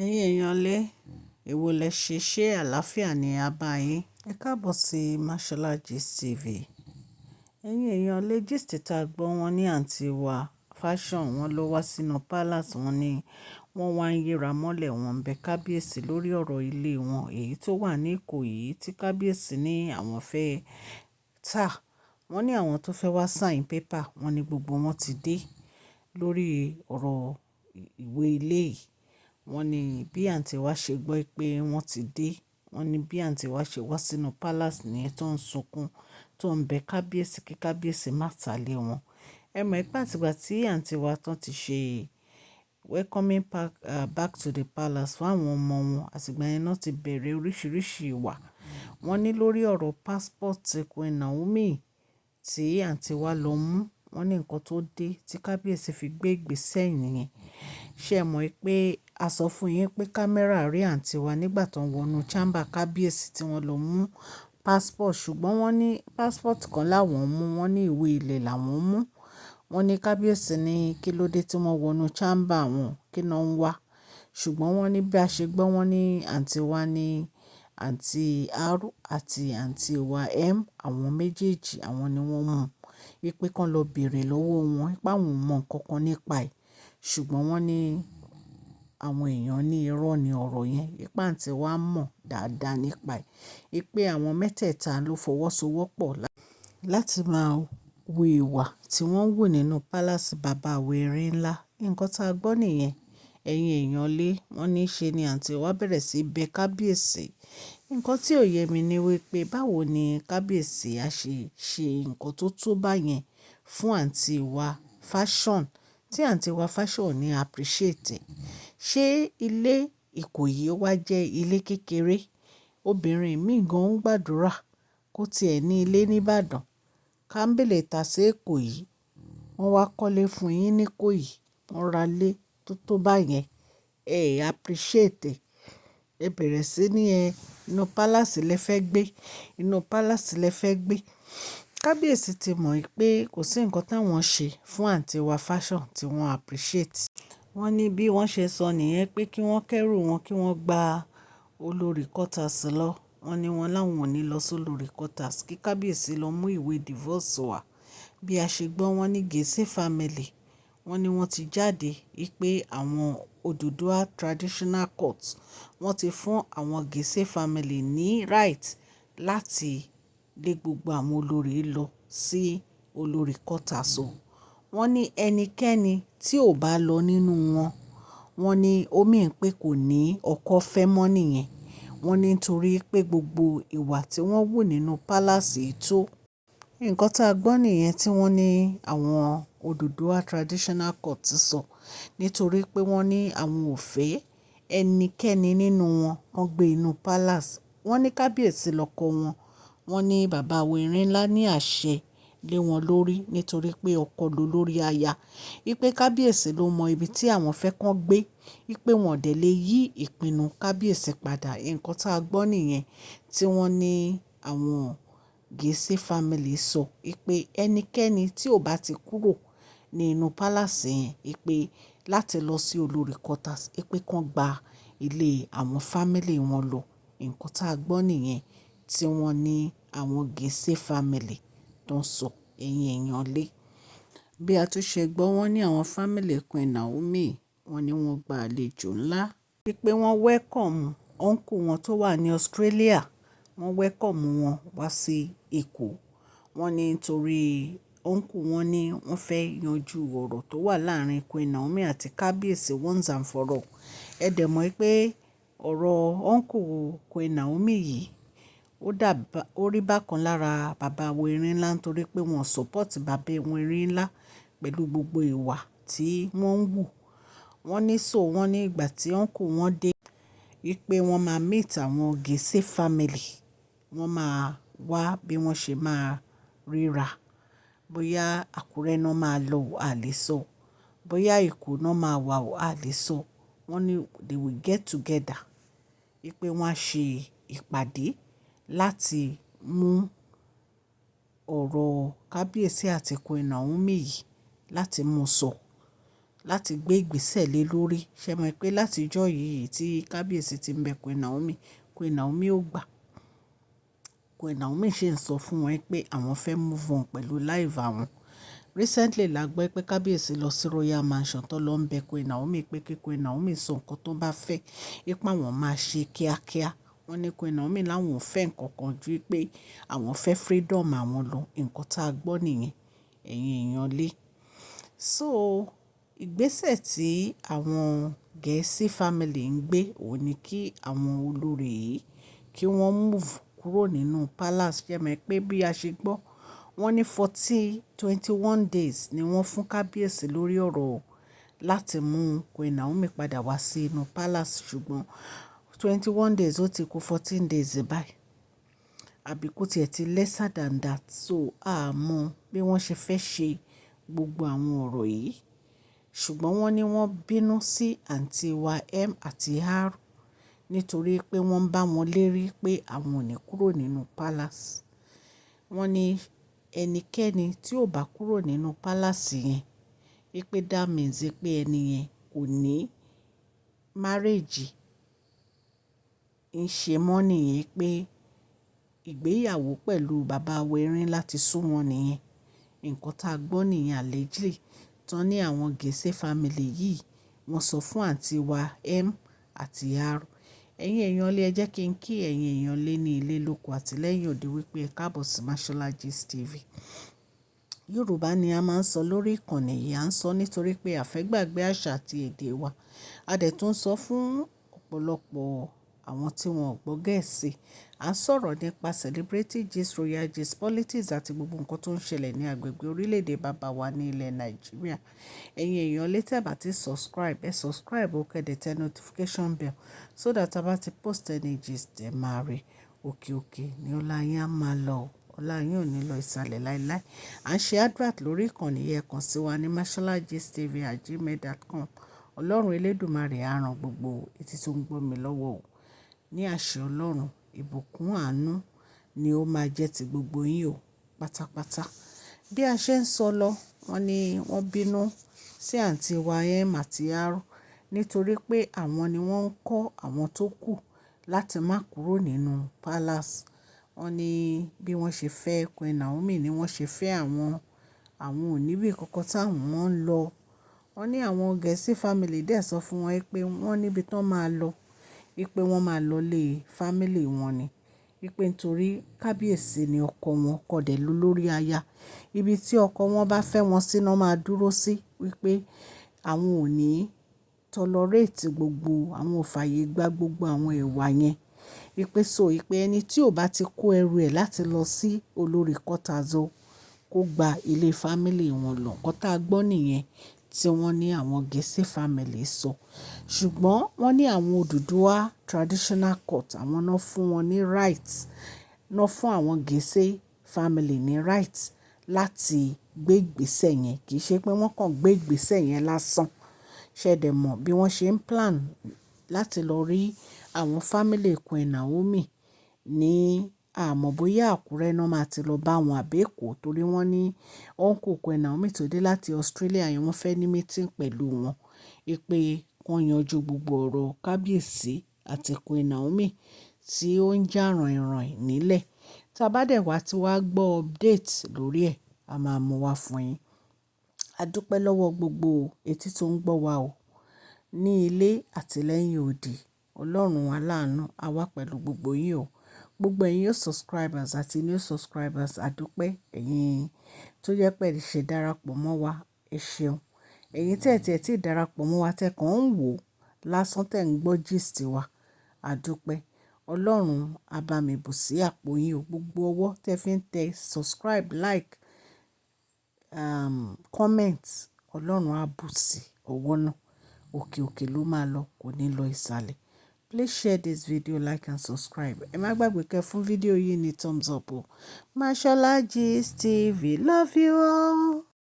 Ẹ̀yin èèyàn lé, èwo lẹ ṣe àlàáfíà ní a bá yín. Ẹ káàbọ̀ sí Mashola Gist TV. Ẹ̀yin èèyàn lé gist tá gbọ́ wọn ní àǹtí wa fashion wọn ló wá sínú palace wọn ní wọ́n wá ń yíra mọ́lẹ̀ wọn ń bẹ kábíyèsí lórí ọ̀rọ̀ ilé wọn èyí tó wà ní Ìkòyí tí kábíyèsí ní àwọn fẹ́ tà. Wọ́n ní àwọn tó fẹ́ wá sign paper wọ́n ní gbogbo wọn ti dé lórí ọ̀rọ̀ ìwé ilé yìí. Wọ́n ní bí àǹtí wa ṣe gbọ́ pé wọ́n ti dé, wọ́n ní bí àǹtí wa ṣe wá sínú palace nìyẹn tó ń sunkún, tó ń bẹ kábíyèsí kí kábíyèsí má tà lé wọn. Ẹ mọ̀ pé àtìgbà tí àǹtí wa tán ti ṣe welcoming back to the palace fún àwọn ọmọ wọn, àtìgbà yẹn náà ti bẹ̀rẹ̀ oríṣiríṣi ìwà. Wọ́n ní lórí ọ̀rọ̀ passport Queen Naomi tí àǹtí wa lọ mú, wọ́n ní nǹkan tó dé tí kábíyèsí fi gbé ìgbésẹ̀ nìyẹn. Ṣé ẹ mọ̀ pé a sọ fún yín pé kámẹ́rà rí àǹtí wa nígbà tó ń wọnú chamber kábíyèsí tí wọ́n lọ mú passport, ṣùgbọ́n wọ́n ní passport kan láwọn mú, wọ́n ní ìwé ilẹ̀ làwọn mú. Wọ́n ní kábíyèsí ní kí ló dé tí wọ́n wọnú chamber wọn, kí náà ń wá. Ṣùgbọ́n wọ́n ní bí a ṣe gbọ́, wọ́n ní àǹtí wa ní àǹtí R àti àǹtí wa M, àwọn méjèèjì àwọn ni wọ́n mú. Wípé kán lọ bèèrè lọ́wọ́ wọn, pé àwọn ò mọ nǹkan kan nípa ẹ̀. Ṣùgbọ́n wọ́n ní àwọn èèyàn ní irọ́ ni ọ̀rọ̀ yẹn. Wípé àǹtí wa mọ̀ dáadáa nípa ẹ̀. Wípé àwọn mẹ́tẹ̀ẹ̀ta ló fọwọ́sowọ́pọ̀ láti máa wu ìwà tí wọ́n ń wù nínú palace bàbá wèrè ńlá. Nǹkan tá gbọ́ nìyẹn. Ẹ̀yin èèyàn lé, wọ́n ní ṣe ni àǹtí wa bẹ̀rẹ̀ sí bẹ kábíyèsí. Nǹkan tí ò yé mi ni wípé báwo ni kábíyèsí á ṣe nǹkan tó tó báyẹn fún àǹtí wa fashion tí àǹtí wa fashion ní appreciate. Ṣé ilé Ìkòyí ó wá jẹ́ ilé kékeré? Obìnrin mí gan ń gbàdúrà kó ti ẹ̀ ní ilé ní Ìbàdàn. Kámbélé ta sí Ìkòyí, wọ́n wá kọ́lé fún yín ní Ìkòyí, wọ́n ra ilé tó tó báyẹn. Ẹ appreciate. Ẹ bẹ̀rẹ̀ sí ní inú palace lẹ fẹ́ gbé, inú palace lẹ fẹ́ gbé. Kábíyèsí ti mọ̀ pé kò sí nǹkan táwọn ṣe fún àǹtí wa fashion tí wọ́n appreciate. Wọ́n ní bí wọ́n ṣe sọ nìyẹn pé kí wọ́n kẹ́rù wọn kí wọ́n gba olórí quarters lọ. Wọ́n ní wọn láwọn ò ní lọ sí olórí quarters kí kábíyèsí lọ mú ìwé divorce wá. Bí a ṣe gbọ́, wọ́n ní Gèsè family, wọ́n ní wọ́n ti jáde wípé àwọn Odùduwà Traditional Court wọ́n ti fún àwọn Gèsè family ní right láti lé gbogbo àwọn olórí lọ sí olórí quarters o. Wọ́n ní ẹnikẹ́ni tí ò bá lọ nínú wọn, wọ́n ní ó mean pé kò ní ọkọ fẹ́ mọ́ nìyẹn. Wọ́n ní nítorí pé gbogbo ìwà tí wọ́n wù nínú palace tó. Nǹkan tá gbọ́ nìyẹn tí wọ́n ní àwọn Odùduwà Traditional Court sọ. Nítorí pé wọ́n ní àwọn ò fẹ́ ẹnikẹ́ni nínú wọn kan gbé inú palace. Wọ́n ní kábíyèsí lọ́kọ wọn. Wọ́n ní bàbá wèrè ńlá ní àṣẹ lé wọn lórí nítorí pé ọkọ ló lórí aya. Wípé kábíyèsí ló mọ ibi tí àwọn fẹ́ kán gbé. Wípé wọn ò dẹ̀ lè yí ìpinnu kábíyèsí padà. Nǹkan tá gbọ́ nìyẹn tí wọ́n ní àwọn Gèsè family sọ. Wípé ẹnikẹ́ni tí ò bá ti kúrò ní inú palace yẹn, wípé láti lọ sí olórí quarters, wípé kán gba ilé àwọn family wọn lọ. Nǹkan tá gbọ́ nìyẹn tí wọ́n ní àwọn Gèsè family tó ń sọ. Ẹ̀yin èèyàn lé. Bí a tún ṣe gbọ́, wọ́n ní àwọn family Queen Naomi, wọ́n ní wọ́n gba àlejò ńlá. Wípé wọ́n welcome uncle wọn tó wà ní Australia. Wọ́n welcome wọn wá sí Èkó. Wọ́n ní nítorí uncle wọn ní wọ́n fẹ́ yanjú ọ̀rọ̀ tó wà láàrin Queen Naomi àti kábíyèsí once and for all. Ẹ dẹ̀ mọ̀ pé ọ̀rọ̀ uncle Queen Naomi yìí ó rí bákan lára bàbá wèrè ńlá nítorí pé wọ́n support bàbá wèrè ńlá pẹ̀lú gbogbo ìwà tí wọ́n ń wù. Wọ́n ní wọ́n ní ìgbà tí uncle wọn dé, wípé wọ́n máa meet àwọn Gèsè family. Wọ́n máa wá bí wọ́n ṣe máa ríra. Bóyá Àkúrẹ́ náà máa lọ a lè sọ. Bóyá Èkó náà máa wà a lè sọ. Wọ́n ní they will get together. Wípé wọ́n á ṣe ìpàdé láti mú ọ̀rọ̀ kábíyèsí àti Queen Naomi yìí láti mú sọ. láti gbé ìgbésẹ̀ lé lórí. Ṣé mọ̀ pé láti ọjọ́ yìí tí kábíyèsí ti ń bẹ Queen Naomi ò gbà. Queen Naomi ṣì ń sọ fún wọn pé àwọn fẹ́ move on pẹ̀lú life àwọn. Recently la gbọ́ pé kábíyèsí lọ sí Royal Mansion tó lọ ń bẹ Queen Naomi pé kí Queen Naomi sọ nǹkan tó bá fẹ́, ipa wọn máa ṣe kíákíá. Wọ́n ní Queen Naomi láwọn ò fẹ́ nǹkan kan ju pé àwọn fẹ́ freedom àwọn lọ. Nǹkan tá a gbọ́ nìyẹn, ẹ̀yin èèyàn lé. So ìgbésẹ̀ tí àwọn Gẹ̀ẹ́sì family ń gbé òun ni kí àwọn olórí yìí kí wọ́n move kúrò nínú palace. Ṣé mọ̀ pé bí a ṣe gbọ́, wọ́n ní 21 days ni wọ́n fún kábíyèsí lórí ọ̀rọ̀ láti mú Queen Naomi padà wá sí inú palace, ṣùgbọ́n 21 days ó ti kù 14 days báyìí. Àbí kó tiẹ̀ ti lesser than that. So a mọ̀ bí wọ́n ṣe fẹ́ ṣe gbogbo àwọn ọ̀rọ̀ yìí. Ṣùgbọ́n wọ́n ní wọ́n bínú sí àǹtí wa M àti R nítorí pé wọ́n bá wọn lérí pé àwọn ò ní kúrò nínú palace. Wọ́n ní ẹnikẹ́ni tí ò bá kúrò nínú palace yẹn, wípé that means pé ẹni yẹn kò ní marriage ń ṣe mọ́ nìyẹn, pé ìgbéyàwó pẹ̀lú bàbá wẹrin láti sún wọn nìyẹn. Nǹkan tá a gbọ́ nìyẹn allegedly tán ní àwọn Gẹ̀ẹ́sì family yìí wọ́n sọ fún àǹtí wa M àti R. Ẹ̀yin èèyàn lé, ẹ jẹ́ kí n kí ẹ̀yin èèyàn lé ní ilé lóko àti lẹ́yìn òde wípé ẹ káàbọ̀ sí Mashola Gist TV. Yorùbá ni a máa ń sọ lórí ìkànnì yìí. À ń sọ nítorí pé a fẹ́ gbàgbé àṣà àti èdè wa. A dẹ̀ tún sọ fún ọ̀pọ̀lọpọ̀ àwọn tí wọn ò gbọ́ Gẹ̀ẹ́sì. À ń sọ̀rọ̀ nípa celebrity gist, royal gist, politics àti gbogbo nǹkan tó ń ṣẹlẹ̀ ní agbègbè orílẹ̀-èdè bàbá wa ní ilẹ̀ Nàìjíríà. Ẹ̀yin èèyàn lé, tẹ́ bá ti subscribe, ẹ subscribe ó kẹ́dẹ̀ tẹ notification bell so that a bá ti post any gist ẹ máa rí. Òkè òkè ni ọlá yín á máa lọ. Ọlá yín ò ní lọ ìsàlẹ̀ láíláí. À ń ṣe advert lórí ìkànnì yẹn, kàn sí wa ní masholagistv@gmail.com. Ọlọ́run Elédùmarè á ran gbogbo etí tó ń gbọ́ mi lọ́wọ́ o. Ní àṣẹ Ọlọ́run, ìbùkún àánú ni ó máa jẹ́ ti gbogbo yín o pátápátá. Bí a ṣe ń sọ lọ, wọ́n ní wọ́n bínú sí àǹtí wa M àti R nítorí pé àwọn ni wọ́n ń kọ́ àwọn tó kù láti má kúrò nínú palace. Wọ́n ní bí wọ́n ṣe fẹ́ Queen Naomi ni wọ́n ṣe fẹ́ àwọn ò níbi kankan táwọn ń lọ. Wọ́n ní àwọn Gẹ̀ẹ́sì family dẹ̀ sọ fún wọn pé wọ́n níbi tán máa lọ, wípé wọ́n máa lọ lé family wọn ni. Wípé nítorí kábíyèsí ni ọkọ wọn, kò dẹ̀ ló lórí aya. Ibi tí ọkọ wọn bá fẹ́ wọn sí náà máa dúró sí. Wípé àwọn ò ní tolerate gbogbo, àwọn ò fàyè gba gbogbo àwọn ìwà yẹn. Wípé wípé ẹni tí ò bá ti kó ẹrù ẹ̀ láti lọ sí olórí quarters kó gba ilé family wọn lọ. Nǹkan tá a gbọ́ nìyẹn tí wọ́n ní àwọn Gẹ̀ẹ́sì family sọ. Ṣùgbọ́n wọ́n ní àwọn Odùduwà traditional court àwọn náà fún wọn ní right, náà fún àwọn Gẹ̀ẹ́sì family ní right láti gbé ìgbésẹ̀ yẹn. Kì í ṣe pé wọ́n kàn gbé ìgbésẹ̀ yẹn lásán. Ṣé ẹ dẹ̀ mọ̀ bí wọ́n ṣe ń plan láti lọ rí àwọn family Queen Naomi ní àmọ́ bóyá Àkúrẹ́ náà máa ti lọ bá wọn àbí Èkó, torí wọ́n ní uncle Queen Naomi tó dé láti Australia yẹn wọ́n fẹ́ ní meeting pẹ̀lú wọn. Wípé wọ́n yanjú gbogbo ọ̀rọ̀ kábíyèsí àti Queen Naomi tí ó ń jà ràìnràìn nílẹ̀. Tí a bá dẹ̀ wá tí wàá gbọ́ update lórí ẹ̀, a máa mú wá fún yín. A dúpẹ́ lọ́wọ́ gbogbo etí tó ń gbọ́ wa o ní ilé àti lẹ́yìn odi. Ọlọ́run aláàánú á wà pẹ̀lú gbogbo yín o. Gbogbo ẹ̀yin subscribers àti new subscribers, a dúpẹ́. Ẹ̀yin tó jẹ́ pé ẹ ṣe darapọ̀ mọ́ wa, ẹ ṣeun. Ẹ̀yin tí ẹ ti darapọ̀ mọ́ wa tẹ́ kàn ń wò lásán tẹ́ ń gbọ́ gist wa, a dúpẹ́. Ọlọ́run á bá mi bù sí àpò yín o. Gbogbo ọwọ́ tẹ́ fi ń tẹ subscribe, like, comment, Ọlọ́run á bù sí ọwọ́ náà. Òkè òkè ló máa lọ, kò ní lọ ìsàlẹ̀. Please share this video, like and subscribe. Ẹ má gbàgbé kẹ́ fún fídíò yìí ní thumbs up o. Mashola Gist TV, love you all.